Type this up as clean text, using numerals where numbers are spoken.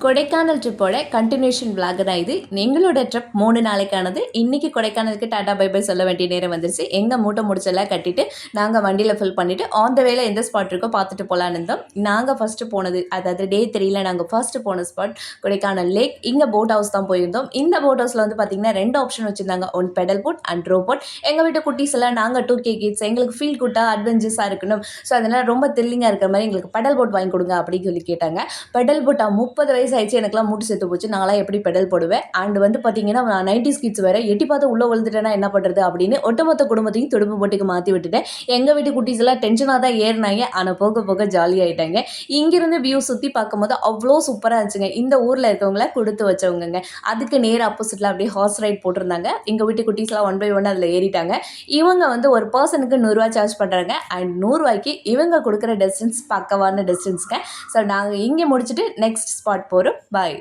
Kodaikanal ட்ரிப்போட continuation vlog தான் இது. எங்களோட ட்ரிப் 3 நாளைக்கானது. இன்றைக்கி கொடைக்கானலுக்கு டாட்டா பை பை சொல்ல வேண்டிய நேரம் வந்துருச்சு. எங்கள் மூட்டை முடிச்செல்லாம் கட்டிட்டு நாங்கள் வண்டியில் ஃபில் பண்ணிவிட்டு ஆன் த வேல எந்த ஸ்பாட் இருக்கோ பார்த்துட்டு போகலான்னு இருந்தோம். நாங்கள் ஃபஸ்ட்டு போனது, அதாவது டே 3ல நாங்கள் ஃபஸ்ட்டு போன ஸ்பாட் கொடைக்கானல் லேக். இங்கே போட் ஹவுஸ் தான் போயிருந்தோம். இந்த போட் ஹவுஸில் வந்து பார்த்திங்கன்னா 2 ஆப்ஷன் வச்சுருந்தாங்க. One pedal boat and row boat. எங்கள் வீட்டு குட்டீஸ் எல்லாம் நாங்கள் 2K கிட்ஸ், எங்களுக்கு ஃபீல் குட்டாக அட்வென்ச்சர்ஸாக இருக்கணும், ஸோ அதனால் ரொம்ப த்ரில்லிங்காக இருக்கிற மாதிரி எங்களுக்கு பெடல் போட் வாங்கி கொடுங்க அப்படின்னு சொல்லி கேட்டாங்க. பெடல் போட்டா 30 வயசு ஆயிடுச்சு, எனக்குலாம் மூட்டு செத்து போச்சு, நான்லாம் எப்படி பெடல் போடுவேன். அண்ட் வந்து பார்த்தீங்கன்னா நான் 90s கிட்ஸ் வேறு, எட்டி பார்த்து உள்ளே விழுந்துட்டேன்னா என்ன பண்ணுறது அப்படின்னு ஒட்டுமொத்த குடும்பத்தையும் துடுப்பு போட்டுக்கு மாற்றி விட்டுட்டேன். எங்கள் வீட்டு குட்டீஸ் எல்லாம் டென்ஷனாக தான் ஏறினாங்க, ஆனால் போக போக ஜாலியாகிட்டாங்க. இங்கிருந்து வியூ சுற்றி பார்க்கும்போது அவ்வளோ சூப்பராக இருந்துச்சுங்க. இந்த ஊரில் இருக்கவங்கள கொடுத்து வச்சவங்க. அதுக்கு நேர் ஆப்போசிட்டில் அப்படியே ஹார்ஸ் ரைட் போட்டிருந்தாங்க. எங்கள் வீட்டு குட்டீஸ்லாம் 1 by 1 அதில் ஏறிட்டாங்க. இவங்க வந்து ஒரு பர்சனுக்கு 100 ரூபா சார்ஜ் பண்ணுறாங்க. அண்ட் 100 ரூபாய்க்கு இவங்க கொடுக்குற டிஸ்டன்ஸ் பக்கவான டிஸ்டன்ஸுங்க. ஸோ நாங்கள் இங்கே முடிச்சுட்டு நெக்ஸ்ட் ஸ்பாட் போகிறோம். பாய்.